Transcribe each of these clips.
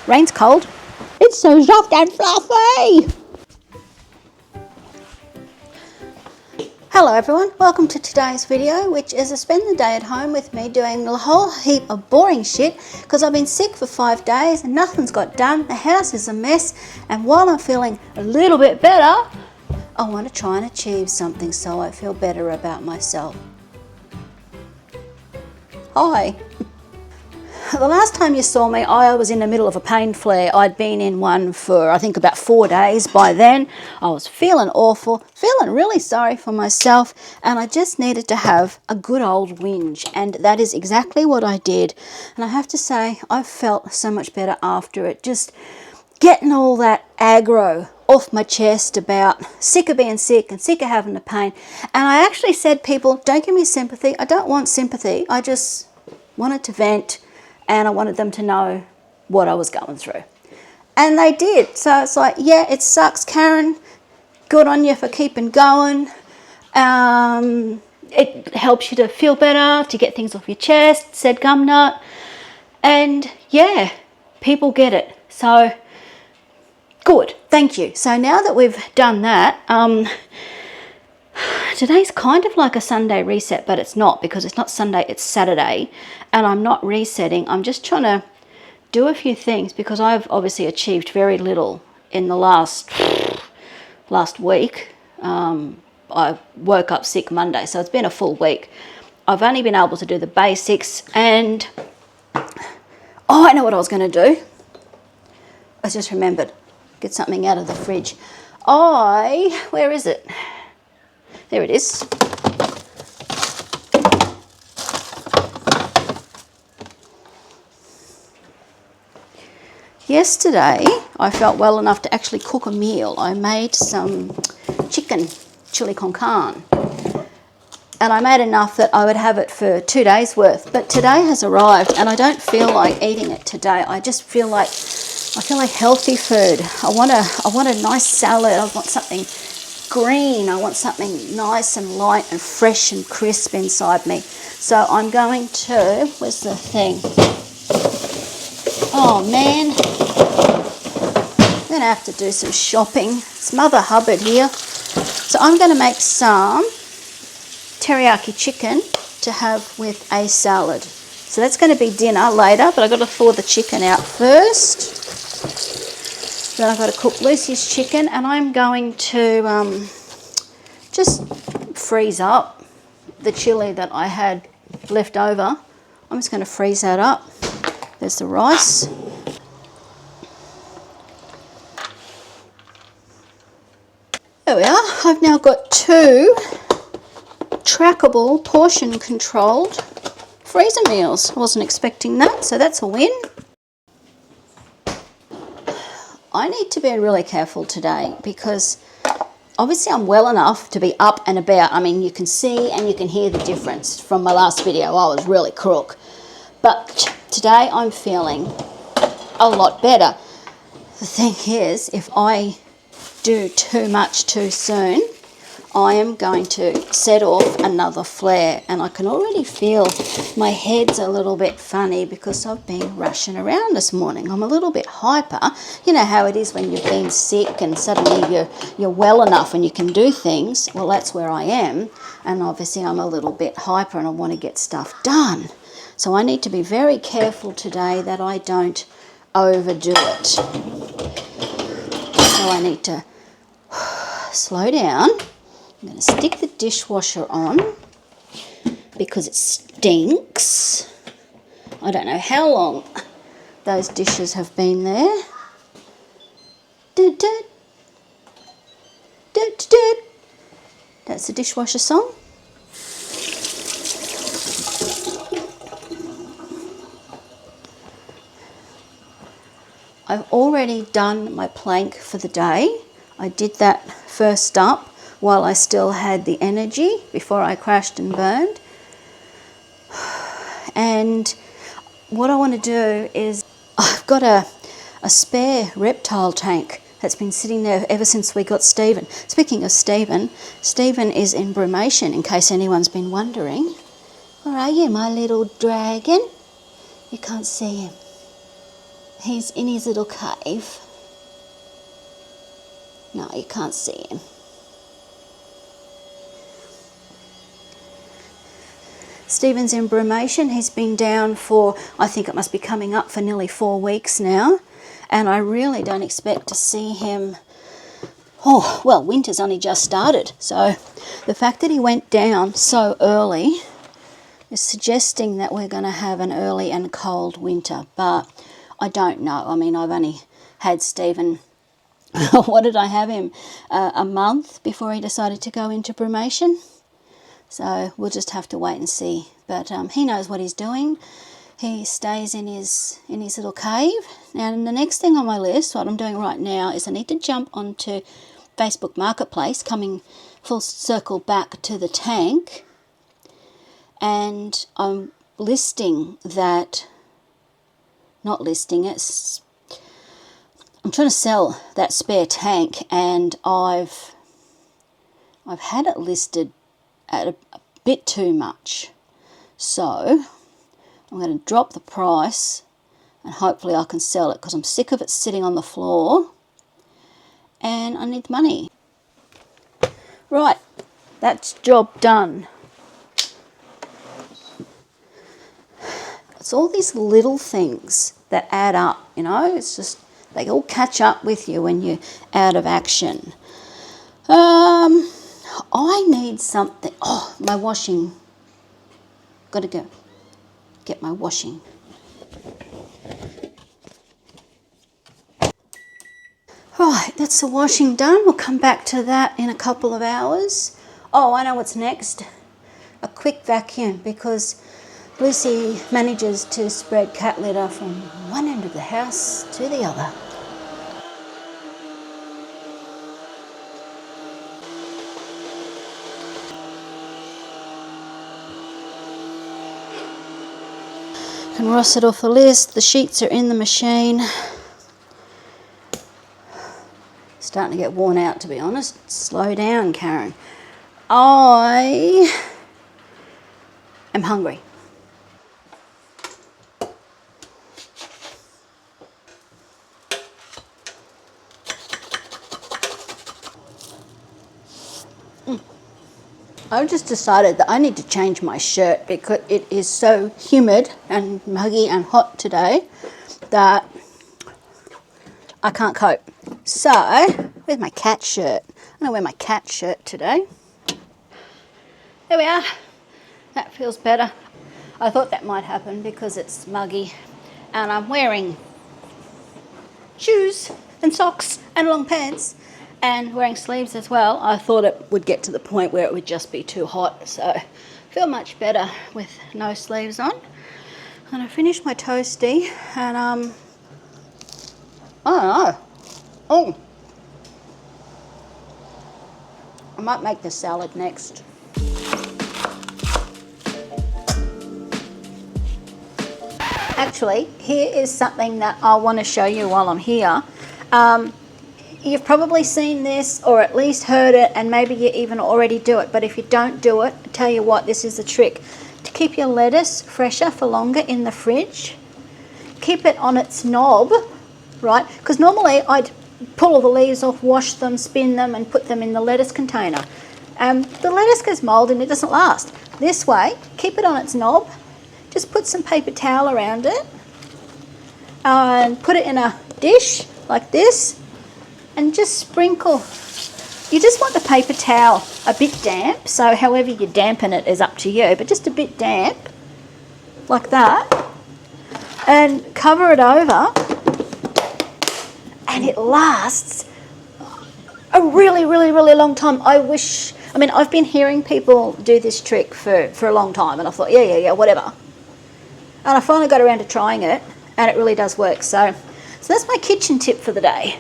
Rain's cold. It's so soft and fluffy. Hello everyone, welcome to today's video, which is a spend the day at home with me doing a whole heap of boring shit because I've been sick for 5 days and nothing's got done. The house is a mess, and while I'm feeling a little bit better, I want to try and achieve something so I feel better about myself. Hi. The last time you saw me, I was in the middle of a pain flare. I'd been in one for, I think, about 4 days by then. I was feeling awful, feeling really sorry for myself, and I just needed to have a good old whinge, and that is exactly what I did. And I have to say, I felt so much better after it, just getting all that aggro off my chest about sick of being sick and sick of having the pain. And I actually said, people, don't give me sympathy. I don't want sympathy. I just wanted to vent. And I wanted them to know what I was going through. And they did. So it's like, yeah, it sucks, Karen. Good on you for keeping going. It helps you to feel better, to get things off your chest, said Gumnut. And yeah, people get it. So good, thank you. So now that we've done that, today's kind of like a Sunday reset, but it's not, because it's not Sunday, it's Saturday, and I'm not resetting. I'm just trying to do a few things because I've obviously achieved very little in the last week. I woke up sick Monday, so it's been a full week. I've only been able to do the basics, and I know what I was going to do. I just remembered. Get something out of the fridge. Where is it? There it is. Yesterday, I felt well enough to actually cook a meal. I made some chicken chili con carne. And I made enough that I would have it for 2 days worth. But today has arrived and I don't feel like eating it today. I just feel like healthy food. I want a nice salad. I want something green. I want something nice and light and fresh and crisp inside me. So I'm going to, where's the thing? Oh man, I'm going to have to do some shopping. It's Mother Hubbard here. So I'm going to make some teriyaki chicken to have with a salad. So that's going to be dinner later, but I've got to thaw the chicken out first. Then I've got to cook Lucy's chicken, and I'm going to just freeze up the chili that I had left over. I'm just going to freeze that up. There's the rice. There we are. I've now got 2 trackable, portion controlled freezer meals. I wasn't expecting that, so that's a win. I need to be really careful today because obviously I'm well enough to be up and about. I mean, you can see and you can hear the difference from my last video. I was really crook. But today I'm feeling a lot better. The thing is, if I do too much too soon, I am going to set off another flare, and I can already feel my head's a little bit funny because I've been rushing around this morning. I'm a little bit hyper. You know how it is when you've been sick and suddenly you're well enough and you can do things. Well, that's where I am, and obviously I'm a little bit hyper and I want to get stuff done. So I need to be very careful today that I don't overdo it. So I need to slow down. I'm going to stick the dishwasher on because it stinks. I don't know how long those dishes have been there. That's the dishwasher song. I've already done my plank for the day. I did that first up while I still had the energy before I crashed and burned. And what I want to do is, I've got a spare reptile tank that's been sitting there ever since we got Stephen. Speaking of Stephen is in brumation, in case anyone's been wondering. Where are you, my little dragon? You can't see him. He's in his little cave. No, you can't see him. Stephen's in brumation. He's been down for, I think it must be coming up for nearly 4 weeks now. And I really don't expect to see him. Oh, well, winter's only just started. So the fact that he went down so early is suggesting that we're going to have an early and cold winter. But I don't know. I mean, I've only had Stephen, what did I have him? A month before he decided to go into brumation. So we'll just have to wait and see. But he knows what he's doing. He stays in his little cave. Now, the next thing on my list, what I'm doing right now, is I need to jump onto Facebook Marketplace, coming full circle back to the tank. And I'm listing that, not listing it, I'm trying to sell that spare tank, and I've had it listed at a bit too much. So I'm going to drop the price and hopefully I can sell it, because I'm sick of it sitting on the floor and I need the money. Right, that's job done. It's all these little things that add up, you know. It's just, they all catch up with you when you're out of action. I need something. Oh, my washing. Got to go get my washing. Right, that's the washing done. We'll come back to that in a couple of hours. Oh, I know what's next. A quick vacuum, because Lucy manages to spread cat litter from one end of the house to the other. Can ross it off the list. The sheets are in the machine. Starting to get worn out, to be honest. Slow down, Karen. I am hungry. I've just decided that I need to change my shirt because it is so humid and muggy and hot today that I can't cope. So, where's my cat shirt? I'm going to wear my cat shirt today. There we are. That feels better. I thought that might happen because it's muggy and I'm wearing shoes and socks and long pants and wearing sleeves as well. I thought it would get to the point where it would just be too hot, so I feel much better with no sleeves on. And I finished my toasty and I don't know. Oh, I might make the salad next. Actually, here is something that I want to show you while I'm here. You've probably seen this or at least heard it, and maybe you even already do it, but if you don't do it, I tell you what, this is the trick. To keep your lettuce fresher for longer in the fridge, keep it on its knob, right? Because normally I'd pull all the leaves off, wash them, spin them and put them in the lettuce container. The lettuce gets mould and it doesn't last. This way, keep it on its knob, just put some paper towel around it and put it in a dish like this and just sprinkle. You just want the paper towel a bit damp, so however you dampen it is up to you, but just a bit damp like that, and cover it over, and it lasts a really, really, really long time. I mean, I've been hearing people do this trick for a long time, and I thought, yeah, whatever. And I finally got around to trying it, and it really does work. So that's my kitchen tip for the day.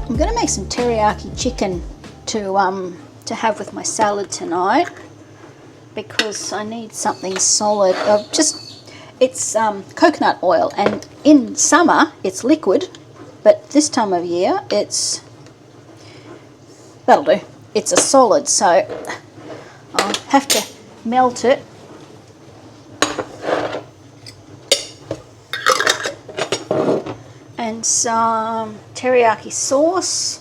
I'm going to make some teriyaki chicken to to have with my salad tonight because I need something solid. It's coconut oil, and in summer it's liquid, but this time of year that'll do. It's a solid, so I'll have to melt it. And some teriyaki sauce.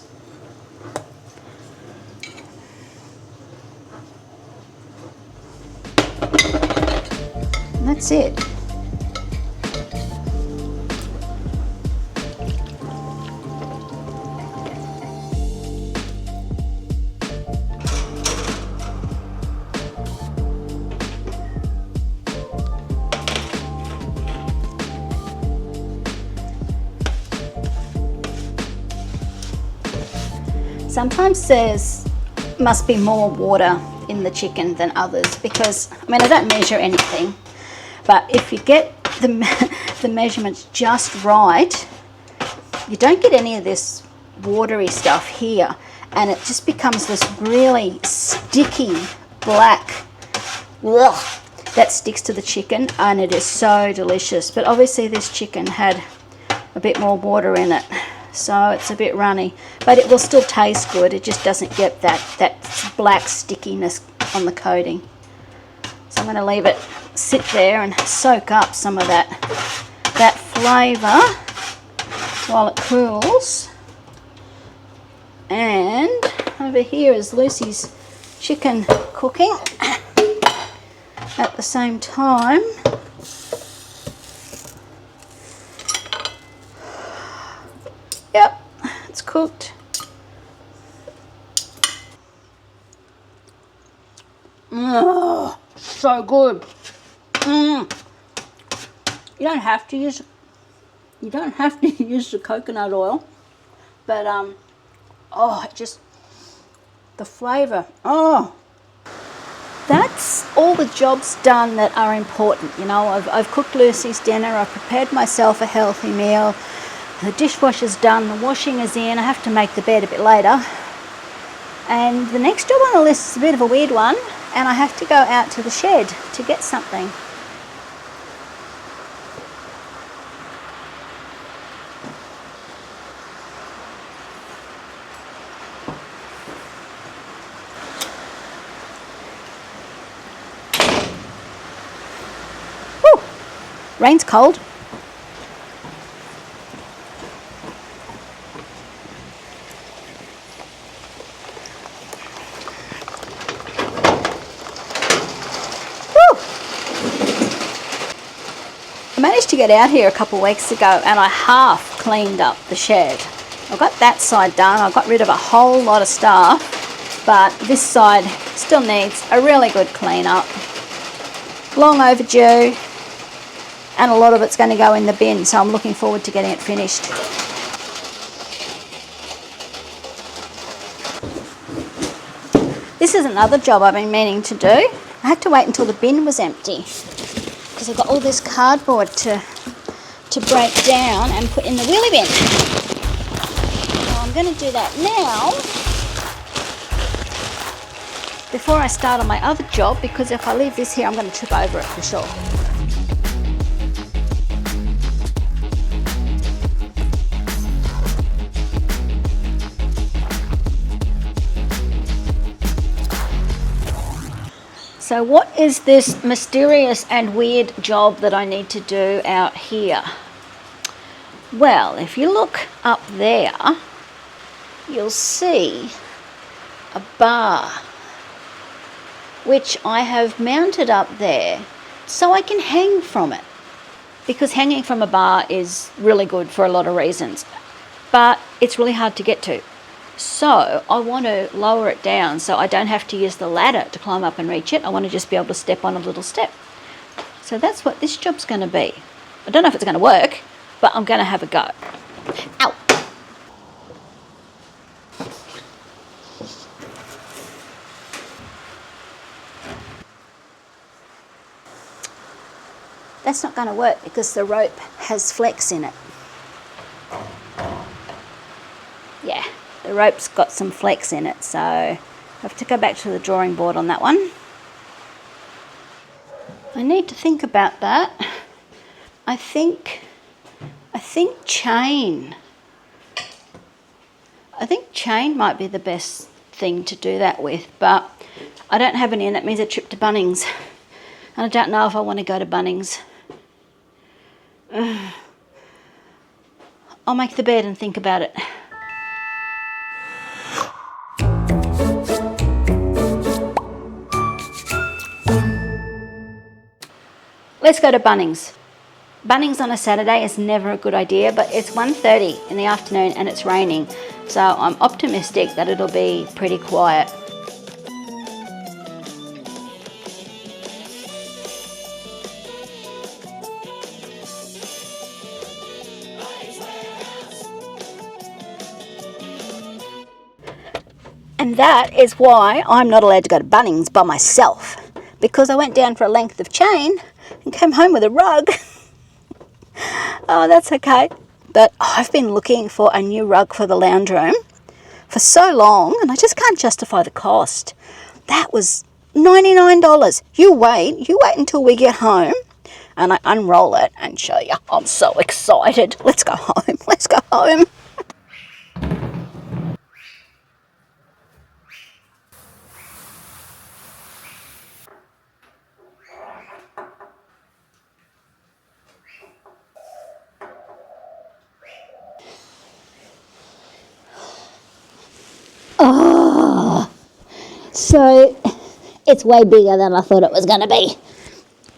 And that's it. Sometimes there's must be more water in the chicken than others because, I mean, I don't measure anything, but if you get the measurements just right, you don't get any of this watery stuff here, and it just becomes this really sticky black that sticks to the chicken, and it is so delicious. But obviously this chicken had a bit more water in it, so it's a bit runny, but it will still taste good. It just doesn't get that black stickiness on the coating. So I'm going to leave it sit there and soak up some of that flavour while it cools. And over here is Lucy's chicken cooking at the same time. Yep, it's cooked. Oh, so good. You don't have to use the coconut oil, but oh, just the flavour. Oh, that's all the jobs done that are important. You know, I've cooked Lucy's dinner. I've prepared myself a healthy meal. The dishwasher's done, the washing is in. I have to make the bed a bit later. And the next job on the list is a bit of a weird one, and I have to go out to the shed to get something. Woo! Rain's cold. I managed to get out here a couple of weeks ago and I half cleaned up the shed. I got that side done. I got rid of a whole lot of stuff, but this side still needs a really good clean up. Long overdue, and a lot of it's going to go in the bin, so I'm looking forward to getting it finished. This is another job I've been meaning to do. I had to wait until the bin was empty, because I've got all this cardboard to break down and put in the wheelie bin. So I'm going to do that now before I start on my other job, because if I leave this here I'm going to trip over it for sure. So what is this mysterious and weird job that I need to do out here? Well, if you look up there, you'll see a bar, which I have mounted up there so I can hang from it, because hanging from a bar is really good for a lot of reasons, but it's really hard to get to. So I want to lower it down so I don't have to use the ladder to climb up and reach it. I want to just be able to step on a little step. So that's what this job's going to be. I don't know if it's going to work, but I'm going to have a go. Ow! That's not going to work because the rope has flex in it. Yeah. The rope's got some flex in it, so have to go back to the drawing board on that one. I need to think about that. I think chain. I think chain might be the best thing to do that with, but I don't have any, and that means a trip to Bunnings. And I don't know if I want to go to Bunnings. I'll make the bed and think about it. Let's go to Bunnings. Bunnings on a Saturday is never a good idea, but it's 1:30 in the afternoon and it's raining, so I'm optimistic that it'll be pretty quiet. And that is why I'm not allowed to go to Bunnings by myself, because I went down for a length of chain and came home with a rug. Oh, that's okay. But I've been looking for a new rug for the lounge room for so long, and I just can't justify the cost. That was $99. You wait until we get home and I unroll it and show you. I'm so excited. Let's go home. Let's go home. Oh, so it's way bigger than I thought it was going to be.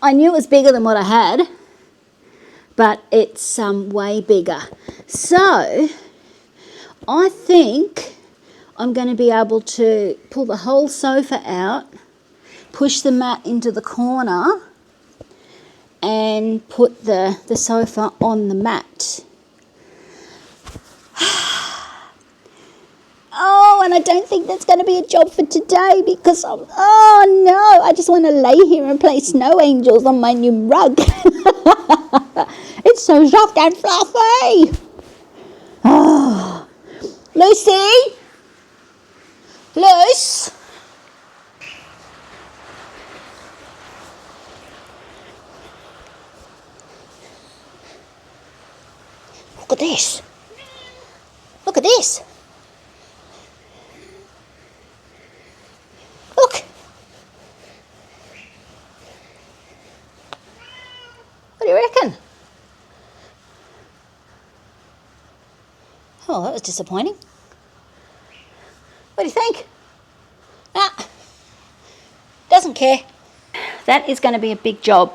I knew it was bigger than what I had, but it's way bigger. So I think I'm going to be able to pull the whole sofa out, push the mat into the corner, and put the sofa on the mat. Oh, and I don't think that's going to be a job for today because, oh no, I just want to lay here and play snow angels on my new rug. It's so soft and fluffy. Oh. Lucy? Luce? Look at this. Look at this. Look. What do you reckon? Oh, that was disappointing. What do you think? Ah, doesn't care. That is going to be a big job.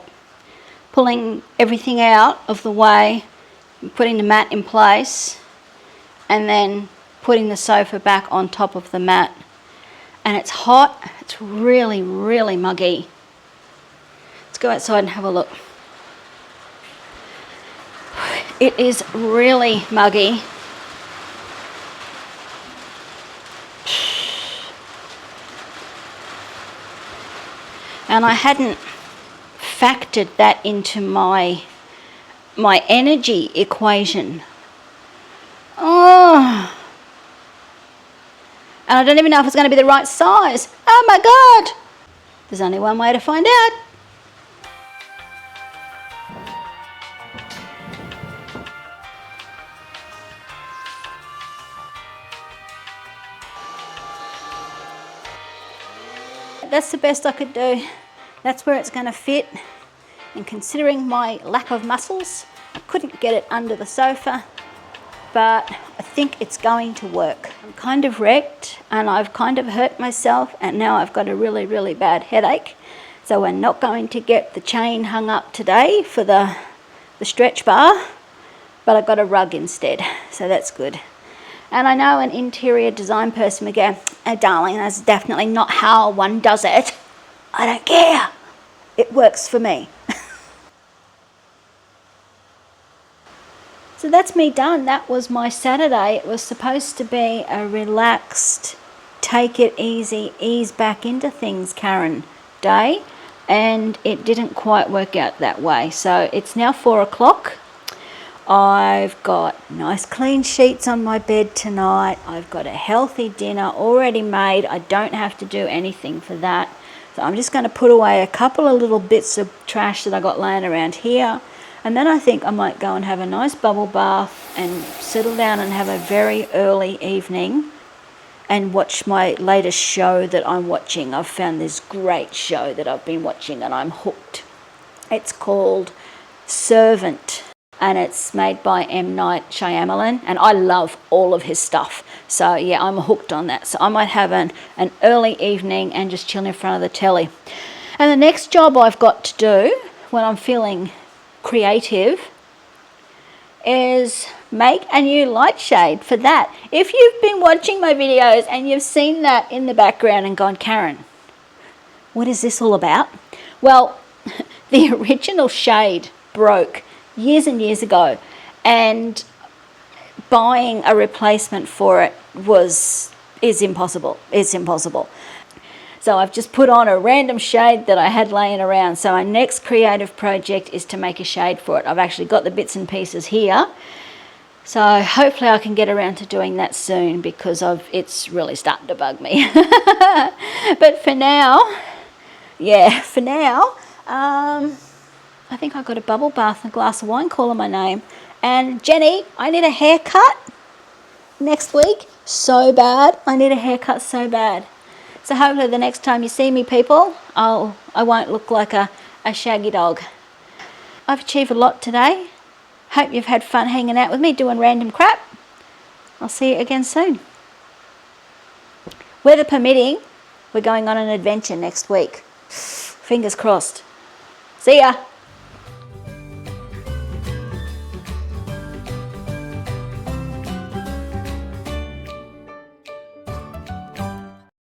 Pulling everything out of the way, putting the mat in place, and then putting the sofa back on top of the mat. And it's hot. It's really, really muggy. Let's go outside and have a look. It is really muggy. And I hadn't factored that into my energy equation. Oh. And I don't even know if it's going to be the right size. Oh my God. There's only one way to find out. That's the best I could do. That's where it's going to fit. And considering my lack of muscles, I couldn't get it under the sofa, but I think it's going to work. I'm kind of wrecked and I've kind of hurt myself, and now I've got a really, really bad headache. So we're not going to get the chain hung up today for the stretch bar, but I got a rug instead, so that's good. And I know an interior design person would go, "Oh darling, that's definitely not how one does it." I don't care. It works for me. So that's me done. That was my Saturday. It was supposed to be a relaxed, take it easy, ease back into things Karen day, and it didn't quite work out that way. So it's now 4 o'clock. I've got nice clean sheets on my bed tonight. I've got a healthy dinner already made. I don't have to do anything for that. So I'm just going to put away a couple of little bits of trash that I got laying around here. And then I think I might go and have a nice bubble bath and settle down and have a very early evening and watch my latest show that I'm watching. I've found this great show that I've been watching and I'm hooked. It's called Servant. And it's made by M. Night Shyamalan, and I love all of his stuff. So yeah, I'm hooked on that. So I might have an early evening and just chill in front of the telly. And the next job I've got to do when I'm feeling creative is make a new light shade for that. If you've been watching my videos and you've seen that in the background and gone, Karen, what is this all about? Well, the original shade broke years and years ago, and buying a replacement for it is impossible. It's impossible. So I've just put on a random shade that I had laying around. So my next creative project is to make a shade for it. I've actually got the bits and pieces here. So hopefully I can get around to doing that soon, because it's really starting to bug me. But for now, I think I got a bubble bath and a glass of wine calling my name. And Jenny, I need a haircut next week so bad. I need a haircut so bad. So hopefully the next time you see me, people, I won't look like a shaggy dog. I've achieved a lot today. Hope you've had fun hanging out with me doing random crap. I'll see you again soon. Weather permitting, we're going on an adventure next week. Fingers crossed. See ya.